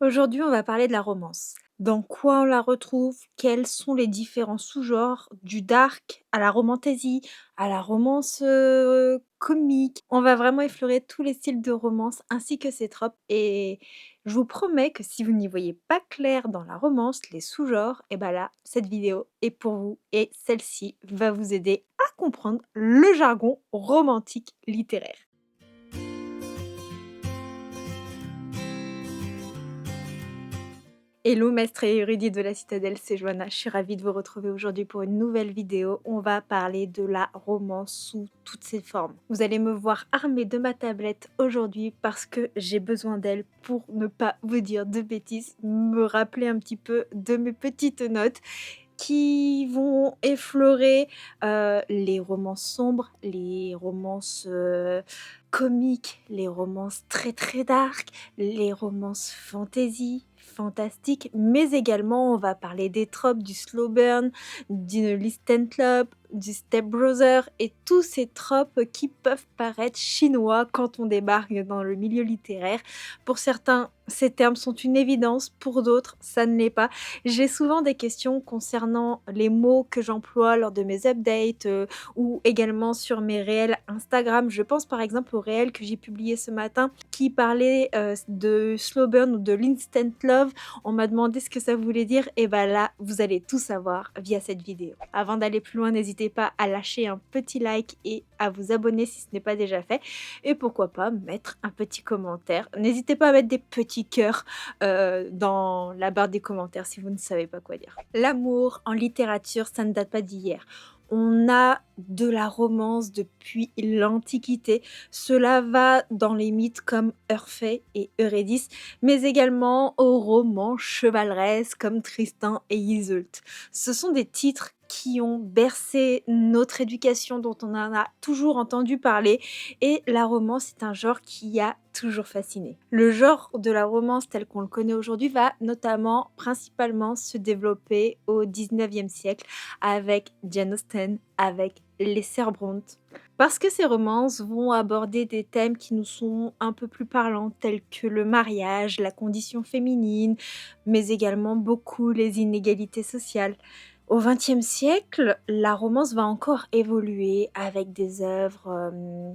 Aujourd'hui, on va parler de la romance. Dans quoi on la retrouve? Quels sont les différents sous-genres du dark à la romantasy, à la romance, comique? On va vraiment effleurer tous les styles de romance ainsi que ses tropes et je vous promets que si vous n'y voyez pas clair dans la romance, les sous-genres et bah là, cette vidéo est pour vous et celle-ci va vous aider à comprendre le jargon romantique littéraire. Hello maître et érudit de la citadelle, c'est Joanna. Je suis ravie de vous retrouver aujourd'hui pour une nouvelle vidéo. On va parler de la romance sous toutes ses formes. Vous allez me voir armée de ma tablette aujourd'hui parce que j'ai besoin d'elle pour ne pas vous dire de bêtises, me rappeler un petit peu de mes petites notes qui vont effleurer, les romances sombres, les romances, comiques, les romances très, très dark, les romances fantasy, fantastiques, mais également on va parler des tropes du slow burn, du instant love, du step brother et tous ces tropes qui peuvent paraître chinois quand on débarque dans le milieu littéraire. Pour certains, ces termes sont une évidence, pour d'autres, ça ne l'est pas. J'ai souvent des questions concernant les mots que j'emploie lors de mes updates, ou également sur mes réels Instagram. Je pense par exemple au réel que j'ai publié ce matin qui parlait, de slow burn ou de l'instant love. On m'a demandé ce que ça voulait dire et bah là, vous allez tout savoir via cette vidéo. Avant d'aller plus loin, n'hésitez pas à lâcher un petit like et à vous abonner si ce n'est pas déjà fait et pourquoi pas mettre un petit commentaire. N'hésitez pas à mettre des petits cœurs dans la barre des commentaires si vous ne savez pas quoi dire. L'amour en littérature, ça ne date pas d'hier. On a de la romance depuis l'Antiquité. Cela va dans les mythes comme Orphée et Eurydice, mais également aux romans chevaleresques comme Tristan et Iseult. Ce sont des titres qui ont bercé notre éducation, dont on en a toujours entendu parler, et la romance est un genre qui a toujours fasciné. Le genre de la romance tel qu'on le connaît aujourd'hui va notamment principalement se développer au 19e siècle avec Jane Austen, avec les sœurs Brontë. Parce que ces romances vont aborder des thèmes qui nous sont un peu plus parlants, tels que le mariage, la condition féminine, mais également beaucoup les inégalités sociales. Au XXe siècle, la romance va encore évoluer avec des œuvres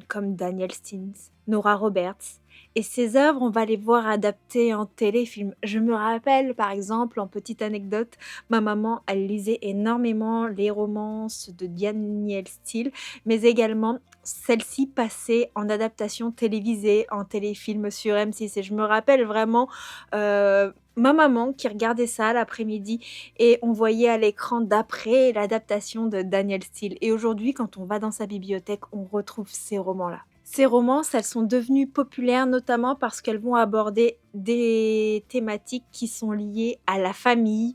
comme Danielle Steels, Nora Roberts. Et ces œuvres, on va les voir adaptées en téléfilm. Je me rappelle, par exemple, en petite anecdote, ma maman, elle lisait énormément les romances de Danielle Steele, mais également celles-ci passaient en adaptation télévisée, en téléfilm sur M6. Et je me rappelle vraiment ma maman qui regardait ça l'après-midi et on voyait à l'écran d'après l'adaptation de Danielle Steele. Et aujourd'hui, quand on va dans sa bibliothèque, on retrouve ces romans-là. Ces romances, elles sont devenues populaires notamment parce qu'elles vont aborder des thématiques qui sont liées à la famille,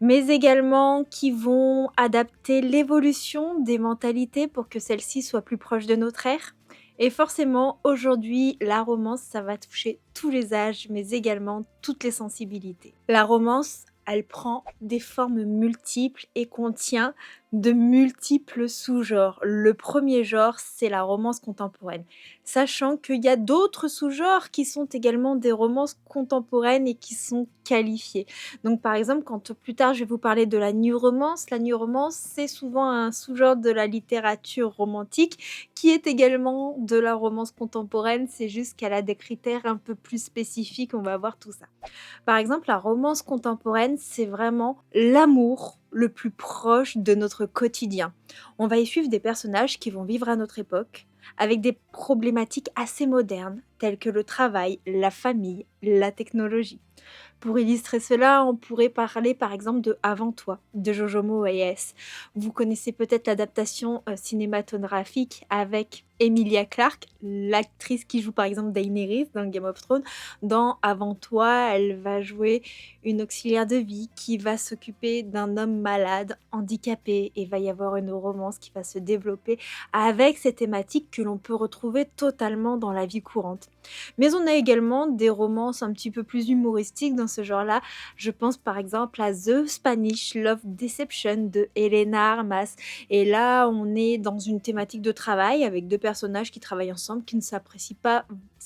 mais également qui vont adapter l'évolution des mentalités pour que celles-ci soient plus proches de notre ère. Et forcément, aujourd'hui, la romance, ça va toucher tous les âges, mais également toutes les sensibilités. La romance, elle prend des formes multiples et contient de multiples sous-genres. Le premier genre, c'est la romance contemporaine. Sachant qu'il y a d'autres sous-genres qui sont également des romances contemporaines et qui sont qualifiées. Donc par exemple, quand plus tard je vais vous parler de la new romance, c'est souvent un sous-genre de la littérature romantique qui est également de la romance contemporaine, c'est juste qu'elle a des critères un peu plus spécifiques, on va voir tout ça. Par exemple, la romance contemporaine, c'est vraiment l'amour le plus proche de notre quotidien. On va y suivre des personnages qui vont vivre à notre époque, avec des problématiques assez modernes, telles que le travail, la famille, la technologie. Pour illustrer cela, on pourrait parler par exemple de Avant toi de Jojo Moyes. Vous connaissez peut-être l'adaptation cinématographique avec Emilia Clarke, l'actrice qui joue par exemple Daenerys dans Game of Thrones. Dans Avant toi, elle va jouer une auxiliaire de vie qui va s'occuper d'un homme malade, handicapé, et va y avoir une romance qui va se développer avec ces thématiques que l'on peut retrouver totalement dans la vie courante. Mais on a également des romances un petit peu plus humoristiques dans ce genre-là. Je pense par exemple à The Spanish Love Deception de Elena Armas. Et là, on est dans une thématique de travail avec deux personnages qui travaillent ensemble, qui ne s'apprécient pas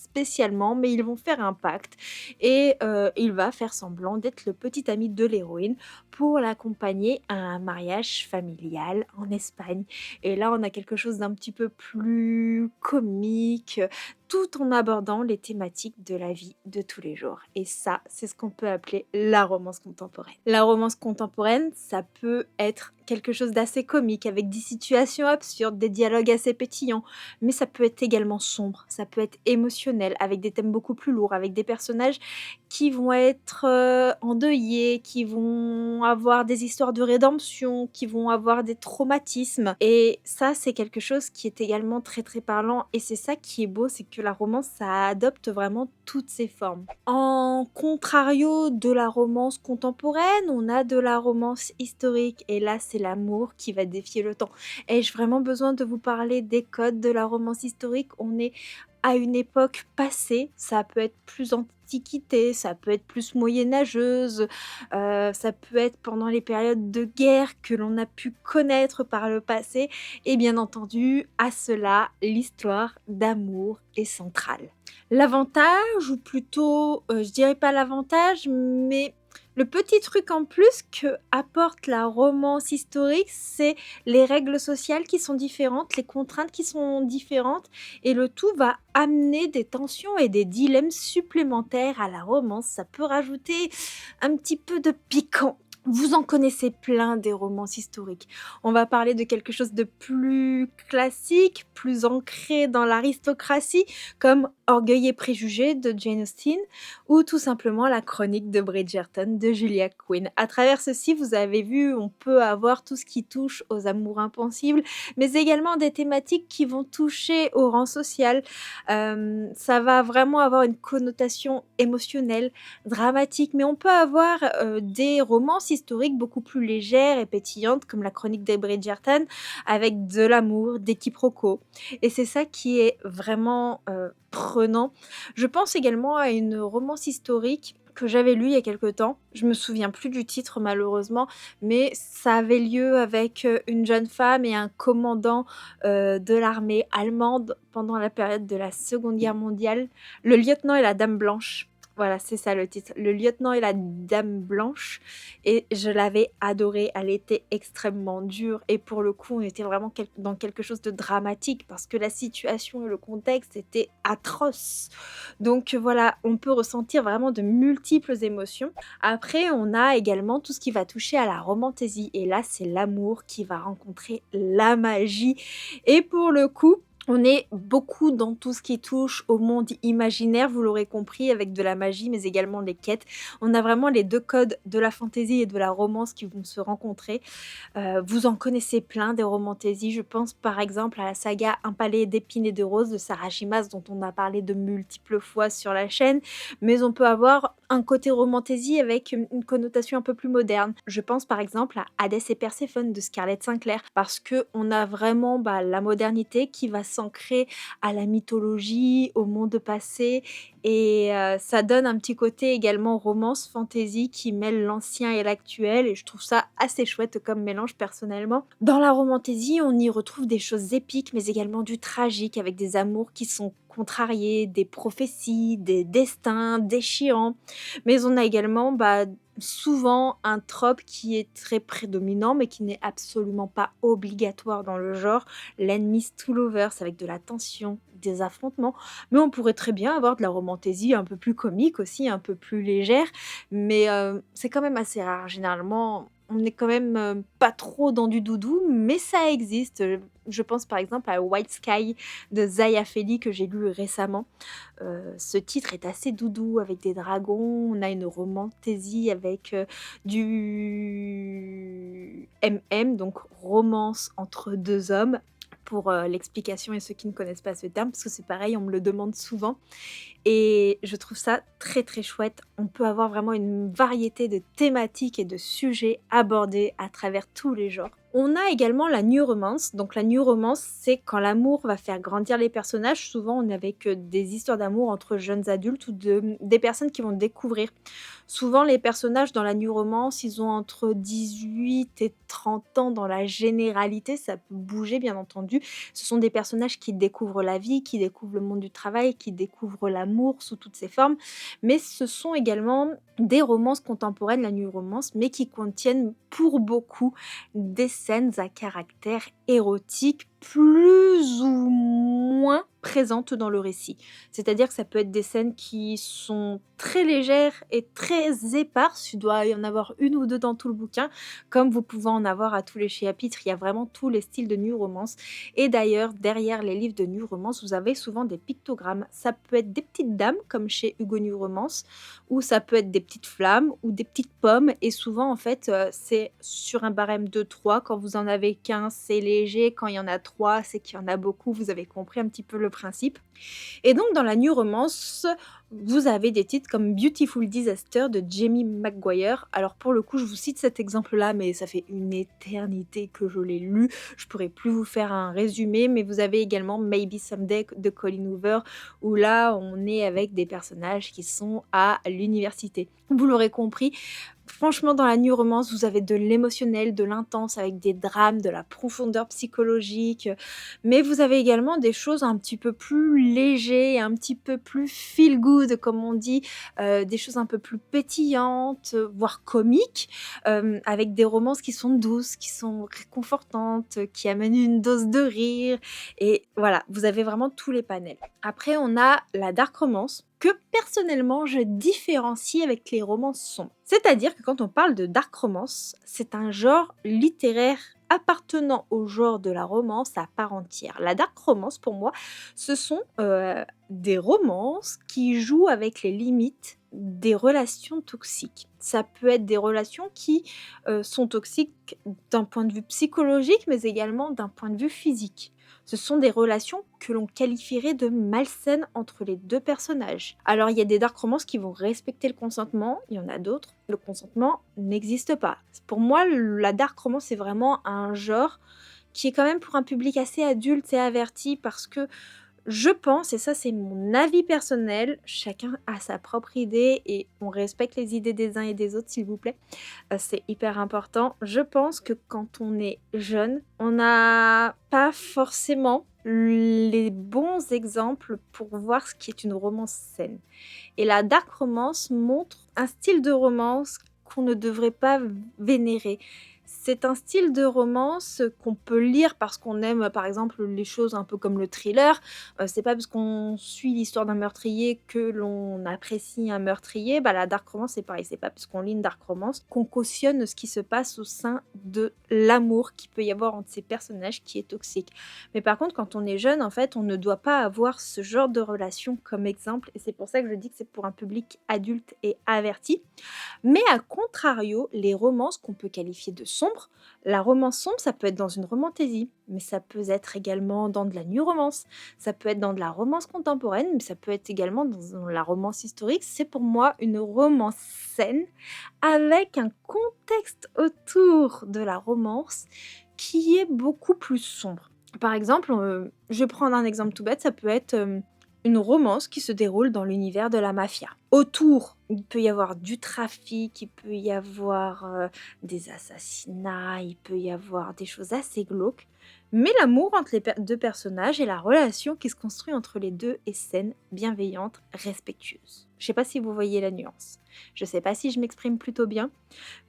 spécialement, mais ils vont faire un pacte et il va faire semblant d'être le petit ami de l'héroïne pour l'accompagner à un mariage familial en Espagne. Et là, on a quelque chose d'un petit peu plus comique, tout en abordant les thématiques de la vie de tous les jours. Et ça, c'est ce qu'on peut appeler la romance contemporaine. La romance contemporaine, ça peut être quelque chose d'assez comique, avec des situations absurdes, des dialogues assez pétillants, mais ça peut être également sombre, ça peut être émotionnel, avec des thèmes beaucoup plus lourds, avec des personnages qui vont être endeuillés, qui vont avoir des histoires de rédemption, qui vont avoir des traumatismes. Et ça, c'est quelque chose qui est également très très parlant. Et c'est ça qui est beau, c'est que la romance, ça adopte vraiment toutes ses formes. En contrario de la romance contemporaine, on a de la romance historique. Et là, c'est l'amour qui va défier le temps. Ai-je vraiment besoin de vous parler des codes de la romance historique? On est à une époque passée, ça peut être plus antiquité, ça peut être plus moyenâgeuse, ça peut être pendant les périodes de guerre que l'on a pu connaître par le passé et bien entendu, à cela, l'histoire d'amour est centrale. L'avantage ou plutôt, je dirais pas l'avantage, mais le petit truc en plus que apporte la romance historique, c'est les règles sociales qui sont différentes, les contraintes qui sont différentes et le tout va amener des tensions et des dilemmes supplémentaires à la romance. Ça peut rajouter un petit peu de piquant. Vous en connaissez plein des romances historiques. On va parler de quelque chose de plus classique, plus ancré dans l'aristocratie, comme Orgueil et préjugés de Jane Austen ou tout simplement La Chronique de Bridgerton de Julia Quinn. À travers ceci, vous avez vu, on peut avoir tout ce qui touche aux amours impossibles, mais également des thématiques qui vont toucher au rang social. Ça va vraiment avoir une connotation émotionnelle, dramatique, mais on peut avoir des romances historiques beaucoup plus légères et pétillantes, comme La Chronique de Bridgerton, avec de l'amour, des quiproquos. Et c'est ça qui est vraiment prenant. Je pense également à une romance historique que j'avais lue il y a quelque temps. Je me souviens plus du titre malheureusement, mais ça avait lieu avec une jeune femme et un commandant de l'armée allemande pendant la période de la Seconde Guerre mondiale. Le lieutenant et la dame blanche. Voilà, c'est ça le titre. Le lieutenant et la dame blanche. Et je l'avais adorée. Elle était extrêmement dure. Et pour le coup, on était vraiment dans quelque chose de dramatique parce que la situation et le contexte étaient atroces. Donc voilà, on peut ressentir vraiment de multiples émotions. Après, on a également tout ce qui va toucher à la romantaisie. Et là, c'est l'amour qui va rencontrer la magie. Et pour le coup, on est beaucoup dans tout ce qui touche au monde imaginaire, vous l'aurez compris, avec de la magie, mais également des quêtes. On a vraiment les deux codes de la fantaisie et de la romance qui vont se rencontrer. Vous en connaissez plein des romantaisies. Je pense par exemple à la saga Un palais d'épines et de roses de Sarah Shimas, dont on a parlé de multiples fois sur la chaîne. Mais on peut avoir un côté romantaisie avec une connotation un peu plus moderne. Je pense par exemple à Hadès et Perséphone de Scarlett Sinclair, parce qu'on a vraiment la modernité qui va s'ancrer à la mythologie, au monde passé, et ça donne un petit côté également romance, fantasy qui mêle l'ancien et l'actuel, et je trouve ça assez chouette comme mélange personnellement. Dans la romantaisie, on y retrouve des choses épiques, mais également du tragique, avec des amours qui sont contrariés, des prophéties, des destins déchirants. Mais on a également souvent un trope qui est très prédominant, mais qui n'est absolument pas obligatoire dans le genre, l'enemies to lovers, avec de la tension, des affrontements. Mais on pourrait très bien avoir de la romantaisie un peu plus comique aussi, un peu plus légère, mais c'est quand même assez rare. Généralement, on est quand même pas trop dans du doudou, mais ça existe. Je pense par exemple à White Sky de Zaya Feli que j'ai lu récemment. Ce titre est assez doudou avec des dragons. On a une romantaisie avec du MM, donc romance entre deux hommes. Pour l'explication et ceux qui ne connaissent pas ce terme, parce que c'est pareil, on me le demande souvent. Et je trouve ça très très chouette On peut avoir vraiment une variété de thématiques et de sujets abordés à travers tous les genres. On a également la new romance. Donc la new romance, c'est quand l'amour va faire grandir les personnages. Souvent, on est avec des histoires d'amour entre jeunes adultes ou des personnes qui vont découvrir. Souvent, les personnages dans la new romance, ils ont entre 18 et 30 ans dans la généralité. Ça peut bouger, bien entendu. Ce sont des personnages qui découvrent la vie, qui découvrent le monde du travail, qui découvrent l'amour sous toutes ses formes. Mais ce sont également des romances contemporaines, la new romance, mais qui contiennent pour beaucoup des scènes à caractère érotique plus ou moins présentes dans le récit. C'est-à-dire que ça peut être des scènes qui sont très légères et très éparses. Il doit y en avoir une ou deux dans tout le bouquin, comme vous pouvez en avoir à tous les chapitres. Il y a vraiment tous les styles de new romance. Et d'ailleurs, derrière les livres de new romance, vous avez souvent des pictogrammes. Ça peut être des petites dames, comme chez Hugo New Romance, ou ça peut être des petites flammes ou des petites pommes. Et souvent, en fait, c'est sur un barème de 3. Quand vous en avez qu'un, c'est léger. Quand il y en a 3, c'est qu'il y en a beaucoup. Vous avez compris un petit peu le principe. Et donc, dans la new romance, vous avez des titres comme Beautiful Disaster de Jamie McGuire. Alors, pour le coup, je vous cite cet exemple-là, mais ça fait une éternité que je l'ai lu. Je pourrais plus vous faire un résumé, mais vous avez également Maybe Someday de Colin Hoover, où là, on est avec des personnages qui sont à l'université. Vous l'aurez compris, franchement, dans la new romance, vous avez de l'émotionnel, de l'intense, avec des drames, de la profondeur psychologique, mais vous avez également des choses un petit peu plus légers, un petit peu plus feel good, comme on dit, des choses un peu plus pétillantes, voire comiques, avec des romances qui sont douces, qui sont réconfortantes, qui amènent une dose de rire. Et voilà, vous avez vraiment tous les panels. Après, on a la dark romance, que personnellement je différencie avec les romances sombres. C'est-à-dire que quand on parle de dark romance, c'est un genre littéraire appartenant au genre de la romance à part entière. La dark romance, pour moi, ce sont des romances qui jouent avec les limites des relations toxiques. Ça peut être des relations qui sont toxiques d'un point de vue psychologique, mais également d'un point de vue physique. Ce sont des relations que l'on qualifierait de malsaines entre les deux personnages. Alors, il y a des dark romances qui vont respecter le consentement, il y en a d'autres, le consentement n'existe pas. Pour moi, la dark romance, c'est vraiment un genre qui est quand même pour un public assez adulte et averti, parce que je pense, et ça c'est mon avis personnel, chacun a sa propre idée et on respecte les idées des uns et des autres, s'il vous plaît. C'est hyper important. Je pense que quand on est jeune, on n'a pas forcément les bons exemples pour voir ce qui est une romance saine. Et la dark romance montre un style de romance qu'on ne devrait pas vénérer. C'est un style de romance qu'on peut lire parce qu'on aime, par exemple, les choses un peu comme le thriller. C'est pas parce qu'on suit l'histoire d'un meurtrier que l'on apprécie un meurtrier. Bah, la dark romance, c'est pareil. C'est pas parce qu'on lit une dark romance qu'on cautionne ce qui se passe au sein de l'amour qu'il peut y avoir entre ces personnages qui est toxique. Mais par contre, quand on est jeune, en fait, on ne doit pas avoir ce genre de relation comme exemple. Et c'est pour ça que je dis que c'est pour un public adulte et averti. Mais à contrario, les romances qu'on peut qualifier de sombres, la romance sombre, ça peut être dans une romantaisie, mais ça peut être également dans de la new romance, ça peut être dans de la romance contemporaine, mais ça peut être également dans la romance historique. C'est pour moi une romance saine avec un contexte autour de la romance qui est beaucoup plus sombre. Par exemple, je vais prendre un exemple tout bête, ça peut être une romance qui se déroule dans l'univers de la mafia. Autour, il peut y avoir du trafic, il peut y avoir des assassinats, il peut y avoir des choses assez glauques. Mais l'amour entre les deux personnages et la relation qui se construit entre les deux est saine, bienveillante, respectueuse. Je sais pas si vous voyez la nuance. Je sais pas si je m'exprime plutôt bien.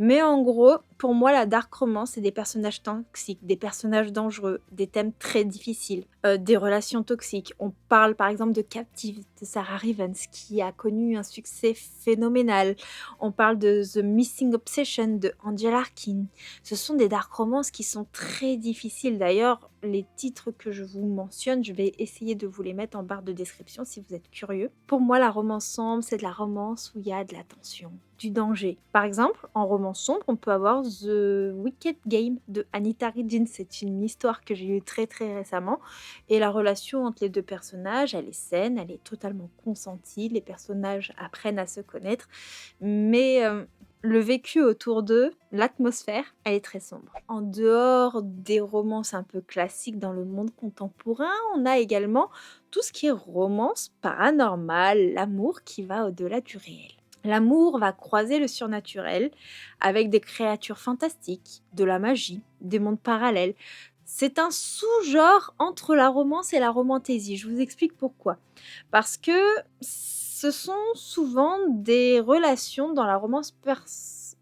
Mais en gros, pour moi, la dark romance, c'est des personnages toxiques, des personnages dangereux, des thèmes très difficiles, des relations toxiques. On parle par exemple de Captive de Sarah Rivens qui a connu un succès phénoménal. On parle de The Missing Obsession de Angela Arkin. Ce sont des dark romances qui sont très difficiles. D'ailleurs, D'ailleurs, les titres que je vous mentionne, je vais essayer de vous les mettre en barre de description si vous êtes curieux. Pour moi, la romance sombre, c'est de la romance où il y a de la tension, du danger. Par exemple, en romance sombre, on peut avoir The Wicked Game de Anita Ridgen. C'est une histoire que j'ai lue très très récemment. Et la relation entre les deux personnages, elle est saine, elle est totalement consentie. Les personnages apprennent à se connaître. Mais le vécu autour d'eux, l'atmosphère, elle est très sombre. En dehors des romances un peu classiques dans le monde contemporain, on a également tout ce qui est romance paranormale, l'amour qui va au-delà du réel. L'amour va croiser le surnaturel avec des créatures fantastiques, de la magie, des mondes parallèles. C'est un sous-genre entre la romance et la romantaisie. Je vous explique pourquoi. Parce que ce sont souvent des relations dans la romance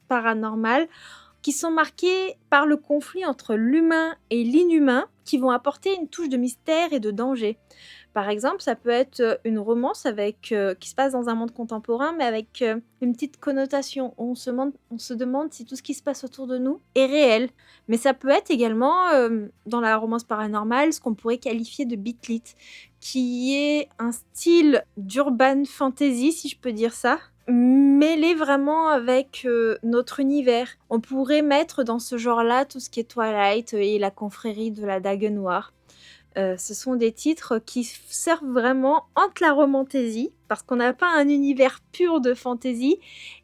paranormale qui sont marquées par le conflit entre l'humain et l'inhumain qui vont apporter une touche de mystère et de danger. Par exemple, ça peut être une romance qui se passe dans un monde contemporain, mais avec une petite connotation. On se demande si tout ce qui se passe autour de nous est réel. Mais ça peut être également, dans la romance paranormale, ce qu'on pourrait qualifier de beat lit, qui est un style d'urban fantasy, si je peux dire ça, mêlé vraiment avec notre univers. On pourrait mettre dans ce genre-là tout ce qui est Twilight et la confrérie de la Dague Noire. Ce sont des titres qui servent vraiment entre la romantaisie, parce qu'on n'a pas un univers pur de fantasy,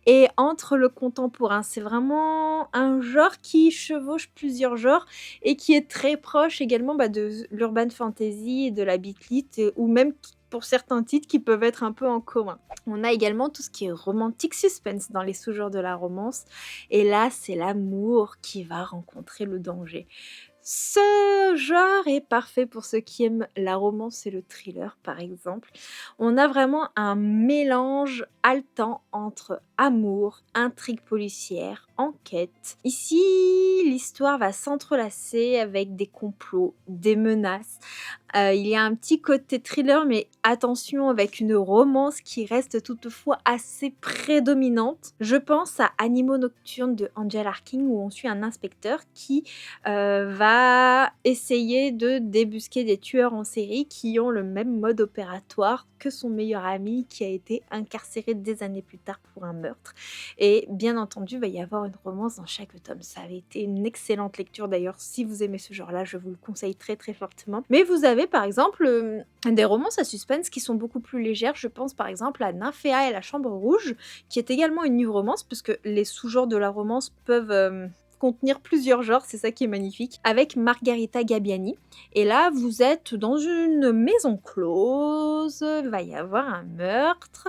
et entre le contemporain. C'est vraiment un genre qui chevauche plusieurs genres et qui est très proche également de l'urban fantasy et de la beat lit, ou même pour certains titres qui peuvent être un peu en commun. On a également tout ce qui est romantic suspense dans les sous-genres de la romance, et là, c'est l'amour qui va rencontrer le danger. Ce genre est parfait pour ceux qui aiment la romance et le thriller, par exemple. On a vraiment un mélange haletant entre amour, intrigue policière, enquête. Ici, l'histoire va s'entrelacer avec des complots, des menaces. Il y a un petit côté thriller, mais attention, avec une romance qui reste toutefois assez prédominante. Je pense à Animaux Nocturnes de Angel Arkin, où on suit un inspecteur qui va essayer de débusquer des tueurs en série qui ont le même mode opératoire que son meilleur ami qui a été incarcéré des années plus tard pour un meurtre. Et bien entendu, il va y avoir une romance dans chaque tome. Ça avait été une excellente lecture d'ailleurs. Si vous aimez ce genre-là, je vous le conseille très très fortement. Mais vous avez par exemple des romances à suspense qui sont beaucoup plus légères. Je pense par exemple à Nymphéa et la Chambre Rouge, qui est également une new romance, puisque les sous-genres de la romance peuvent contenir plusieurs genres, c'est ça qui est magnifique, avec Margarita Gabbiani. Et là, vous êtes dans une maison close, il va y avoir un meurtre,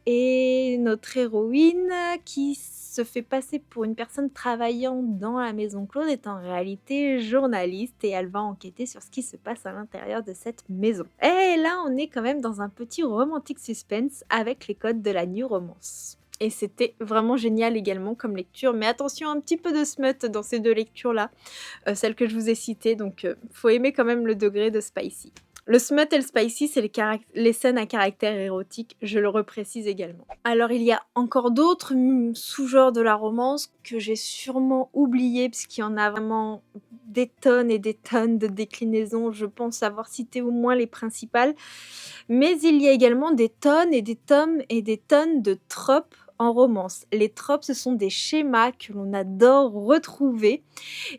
et notre héroïne qui se fait passer pour une personne travaillant dans la maison close est en réalité journaliste et elle va enquêter sur ce qui se passe à l'intérieur de cette maison. Et là, on est quand même dans un petit romantic suspense avec les codes de la new romance. Et c'était vraiment génial également comme lecture. Mais attention, un petit peu de smut dans ces deux lectures-là, celles que je vous ai citées. Donc, faut aimer quand même le degré de spicy. Le smut et le spicy, c'est les scènes à caractère érotique, je le reprécise également. Alors, il y a encore d'autres sous-genres de la romance que j'ai sûrement oubliés, puisqu'il y en a vraiment des tonnes et des tonnes de déclinaisons. Je pense avoir cité au moins les principales. Mais il y a également des tonnes et des tomes et des tonnes de tropes en romance. Les tropes, ce sont des schémas que l'on adore retrouver.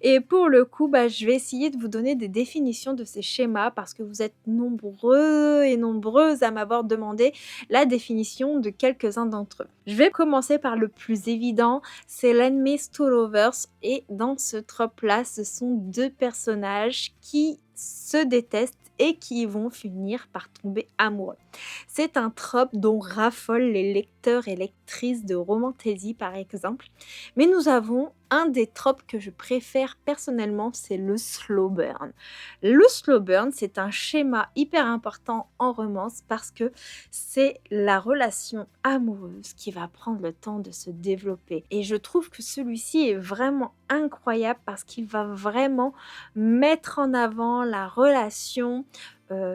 Et pour le coup, je vais essayer de vous donner des définitions de ces schémas parce que vous êtes nombreux et nombreuses à m'avoir demandé la définition de quelques-uns d'entre eux. Je vais commencer par le plus évident, c'est l'enemies to lovers. Et dans ce trope-là, ce sont deux personnages qui se détestent et qui vont finir par tomber amoureux. C'est un trope dont raffolent les lecteurs et lectrices de romantaisie par exemple, mais nous avons un des tropes que je préfère personnellement, c'est le slow burn. Le slow burn, c'est un schéma hyper important en romance parce que c'est la relation amoureuse qui va prendre le temps de se développer. Et je trouve que celui-ci est vraiment incroyable parce qu'il va vraiment mettre en avant la relation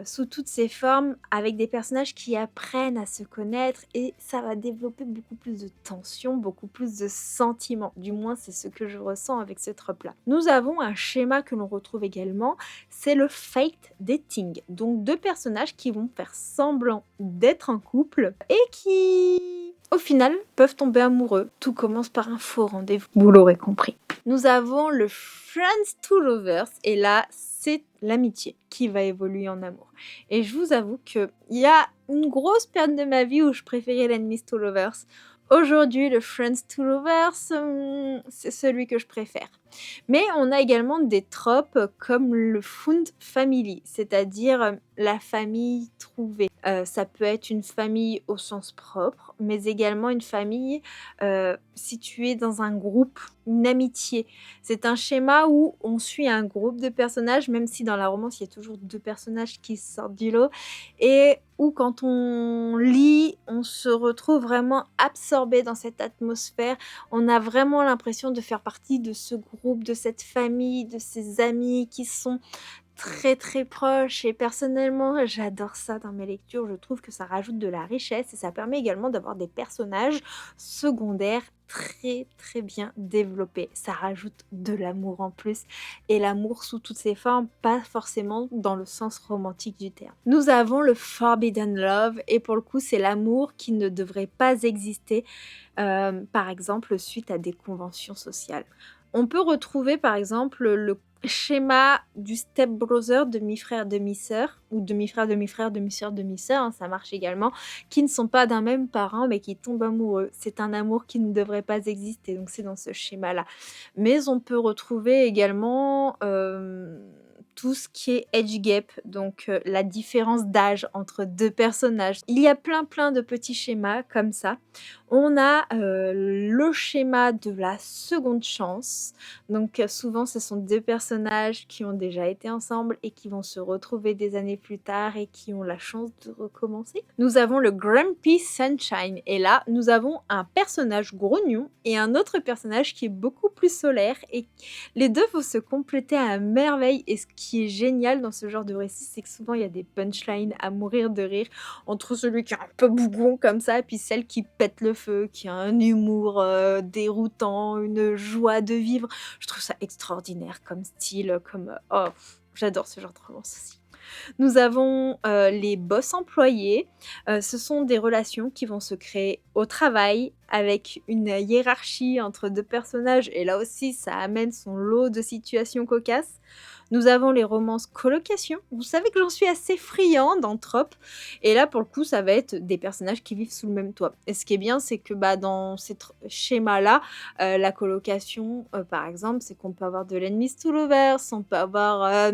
sous toutes ses formes, avec des personnages qui apprennent à se connaître et ça va développer beaucoup plus de tension, beaucoup plus de sentiments. Du moins, c'est ce que je ressens avec ce trope-là. Nous avons un schéma que l'on retrouve également, c'est le fake dating. Donc 2 personnages qui vont faire semblant d'être en couple et qui, au final, peuvent tomber amoureux. Tout commence par un faux rendez-vous, vous l'aurez compris. Nous avons le Friends to Lovers et là, c'est l'amitié qui va évoluer en amour. Et je vous avoue qu'il y a une grosse période de ma vie où je préférais l'Enemies to Lovers. Aujourd'hui, le Friends to Lovers, c'est celui que je préfère. Mais on a également des tropes comme le Found Family, c'est-à-dire la famille trouvée. Ça peut être une famille au sens propre, mais également une famille située dans un groupe, une amitié. C'est un schéma où on suit un groupe de personnages, même si dans la romance, il y a toujours 2 personnages qui sortent du lot et où quand on lit, on se retrouve vraiment absorbé dans cette atmosphère. On a vraiment l'impression de faire partie de ce groupe, de cette famille, de ces amis qui sont très, très proches et personnellement, j'adore ça dans mes lectures. Je trouve que ça rajoute de la richesse et ça permet également d'avoir des personnages secondaires très, très bien développés. Ça rajoute de l'amour en plus et l'amour sous toutes ses formes, pas forcément dans le sens romantique du terme. Nous avons le Forbidden Love et pour le coup, c'est l'amour qui ne devrait pas exister, par exemple, suite à des conventions sociales. On peut retrouver par exemple le schéma du step-brother, demi-frère, demi-sœur, ou demi-frère, demi-frère, demi-sœur, demi-sœur, hein, ça marche également, qui ne sont pas d'un même parent mais qui tombent amoureux. C'est un amour qui ne devrait pas exister, donc c'est dans ce schéma-là. Mais on peut retrouver également tout ce qui est age gap, donc la différence d'âge entre 2 personnages. Il y a plein de petits schémas comme ça. On a le schéma de la seconde chance. Donc souvent ce sont 2 personnages qui ont déjà été ensemble et qui vont se retrouver des années plus tard et qui ont la chance de recommencer. Nous avons le Grumpy Sunshine et là nous avons un personnage grognon et un autre personnage qui est beaucoup plus solaire et les 2 vont se compléter à merveille et ce qui est génial dans ce genre de récit, c'est que souvent il y a des punchlines à mourir de rire entre celui qui est un peu bougon comme ça et puis celle qui pète le feu, qui a un humour déroutant, une joie de vivre. Je trouve ça extraordinaire comme style, comme... oh, j'adore ce genre de romance aussi. Nous avons les boss employés. Ce sont des relations qui vont se créer au travail avec une hiérarchie entre 2 personnages et là aussi ça amène son lot de situations cocasses. Nous avons les romances colocation. Vous savez que j'en suis assez friande en trope et là pour le coup ça va être des personnages qui vivent sous le même toit. Et ce qui est bien c'est que dans ces schémas-là, la colocation par exemple, c'est qu'on peut avoir de l'enemies to lovers, on peut avoir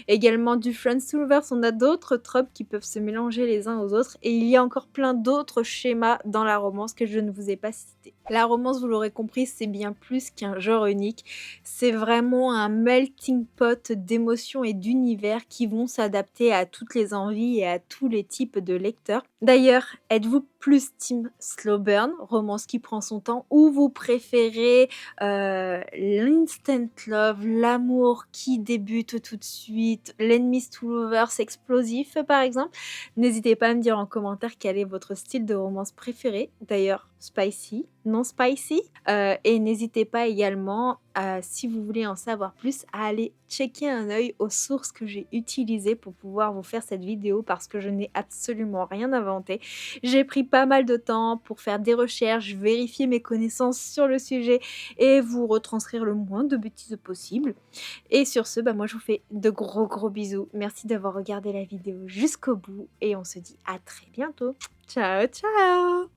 également du friends to lovers, on a d'autres tropes qui peuvent se mélanger les uns aux autres et il y a encore plein d'autres schémas dans la romance que je ne vous ai pas cités. La romance, vous l'aurez compris, c'est bien plus qu'un genre unique, c'est vraiment un melting pot d'émotions et d'univers qui vont s'adapter à toutes les envies et à tous les types de lecteurs. D'ailleurs, êtes-vous plus team slow burn, romance qui prend son temps, ou vous préférez l'instant love, l'amour qui débute tout de suite, l'enemies to lovers explosif par exemple? N'hésitez pas à me dire en commentaire quel est votre style de romance préféré. D'ailleurs, spicy, non spicy. Et n'hésitez pas également, si vous voulez en savoir plus, à aller checker un œil aux sources que j'ai utilisées pour pouvoir vous faire cette vidéo parce que je n'ai absolument rien inventé. J'ai pris pas mal de temps pour faire des recherches, vérifier mes connaissances sur le sujet et vous retranscrire le moins de bêtises possible. Et sur ce, moi je vous fais de gros bisous. Merci d'avoir regardé la vidéo jusqu'au bout et on se dit à très bientôt. Ciao, ciao!